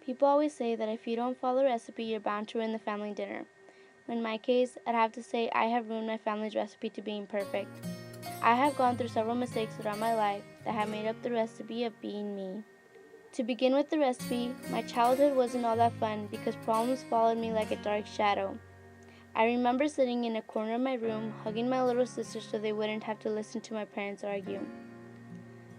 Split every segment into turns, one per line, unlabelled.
People always say that if you don't follow a recipe, you're bound to ruin the family dinner. In my case, I'd have to say I have ruined my family's recipe to being perfect. I have gone through several mistakes throughout my life that have made up the recipe of being me. To begin with the recipe, my childhood wasn't all that fun because problems followed me like a dark shadow. I remember sitting in a corner of my room, hugging my little sisters so they wouldn't have to listen to my parents argue.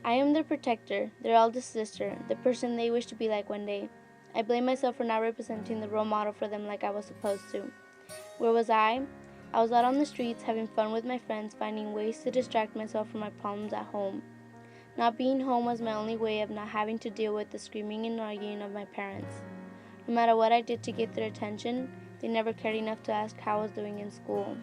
I am their protector, their eldest sister, the person they wish to be like one day. I blame myself for not representing the role model for them like I was supposed to. Where was I? I was out on the streets having fun with my friends, finding ways to distract myself from my problems at home. Not being home was my only way of not having to deal with the screaming and arguing of my parents. No matter what I did to get their attention, they never cared enough to ask how I was doing in school.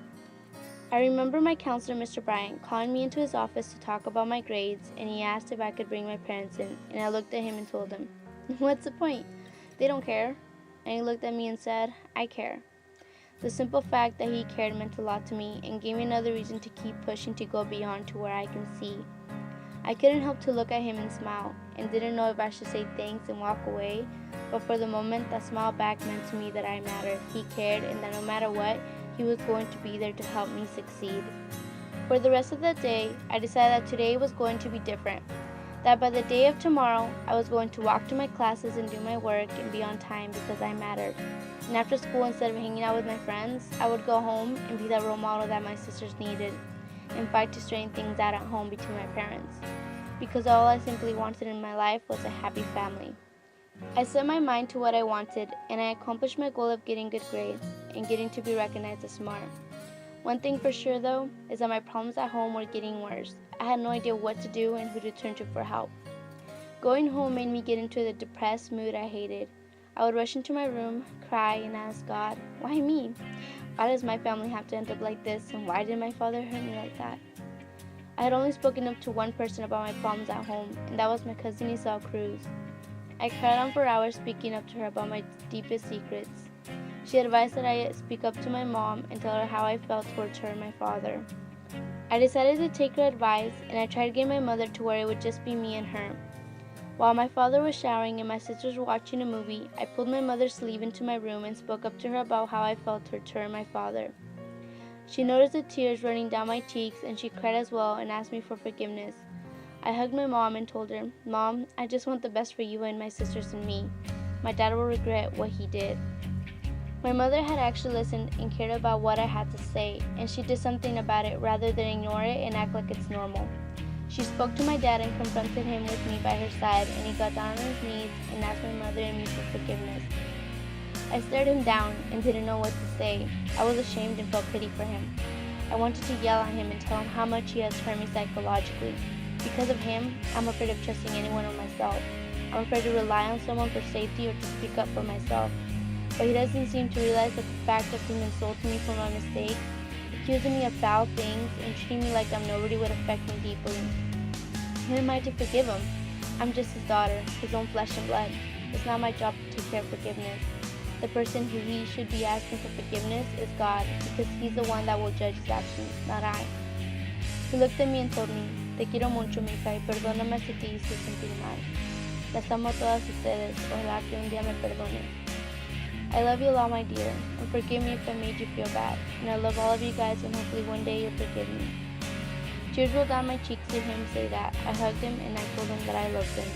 I remember my counselor, Mr. Bryant, calling me into his office to talk about my grades, and he asked if I could bring my parents in, and I looked at him and told him, "What's the point? They don't care." And he looked at me and said, "I care." The simple fact that he cared meant a lot to me and gave me another reason to keep pushing to go beyond to where I can see. I couldn't help to look at him and smile, and didn't know if I should say thanks and walk away, but for the moment that smile back meant to me that I mattered, he cared, and that no matter what, he was going to be there to help me succeed. For the rest of the day, I decided that today was going to be different, that by the day of tomorrow, I was going to walk to my classes and do my work and be on time because I mattered. And after school, instead of hanging out with my friends, I would go home and be that role model that my sisters needed, and fight to straighten things out at home between my parents, because all I simply wanted in my life was a happy family. I set my mind to what I wanted, and I accomplished my goal of getting good grades and getting to be recognized as smart. One thing for sure, though, is that my problems at home were getting worse. I had no idea what to do and who to turn to for help. Going home made me get into the depressed mood I hated. I would rush into my room, cry, and ask God, "Why me? Why does my family have to end up like this, and why did my father hurt me like that?" I had only spoken up to one person about my problems at home, and that was my cousin Isabel Cruz. I cried on for hours speaking up to her about my deepest secrets. She advised that I speak up to my mom and tell her how I felt towards her and my father. I decided to take her advice, and I tried getting my mother to where it would just be me and her. While my father was showering and my sisters were watching a movie, I pulled my mother's sleeve into my room and spoke up to her about how I felt towards her and my father. She noticed the tears running down my cheeks, and she cried as well and asked me for forgiveness. I hugged my mom and told her, "Mom, I just want the best for you and my sisters and me. My dad will regret what he did." My mother had actually listened and cared about what I had to say, and she did something about it rather than ignore it and act like it's normal. She spoke to my dad and confronted him with me by her side, and he got down on his knees and asked my mother and me for forgiveness. I stared him down and didn't know what to say. I was ashamed and felt pity for him. I wanted to yell at him and tell him how much he has hurt me psychologically. Because of him, I'm afraid of trusting anyone or myself. I'm afraid to rely on someone for safety or to speak up for myself. But he doesn't seem to realize that the fact of him insulting me for my mistake, accusing me of foul things, and treating me like I'm nobody would affect me deeply. Who am I to forgive him? I'm just his daughter, his own flesh and blood. It's not my job to take care of forgiveness. The person who he should be asking for forgiveness is God, because he's the one that will judge his actions, not I. He looked at me and told me, "Te quiero mucho, mija, y perdóname si te hice sentir mal. Las amo a todas ustedes, ojalá que un día me perdones. I love you a lot, my dear, and forgive me if I made you feel bad, and I love all of you guys, and hopefully one day you'll forgive me." Tears rolled down my cheeks to hear him say that. I hugged him, and I told him that I loved him.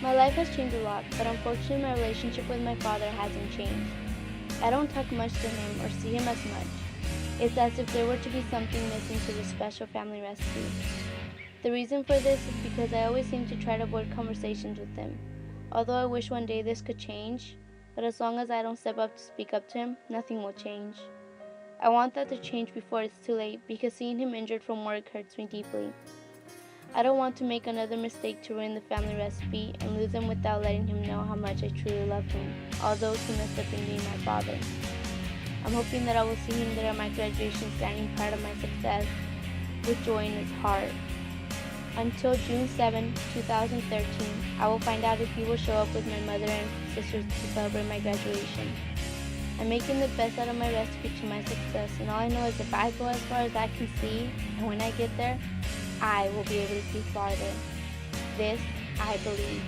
My life has changed a lot, but unfortunately my relationship with my father hasn't changed. I don't talk much to him or see him as much. It's as if there were to be something missing to this special family recipe. The reason for this is because I always seem to try to avoid conversations with him. Although I wish one day this could change, but as long as I don't step up to speak up to him, nothing will change. I want that to change before it's too late, because seeing him injured from work hurts me deeply. I don't want to make another mistake to ruin the family recipe and lose him without letting him know how much I truly love him, although he messed up in being my father. I'm hoping that I will see him there at my graduation standing proud of my success, with joy in his heart. Until June 7, 2013, I will find out if he will show up with my mother and sisters to celebrate my graduation. I'm making the best out of my recipe to my success, and all I know is if I go as far as I can see, and when I get there, I will be able to see farther. This, I believe.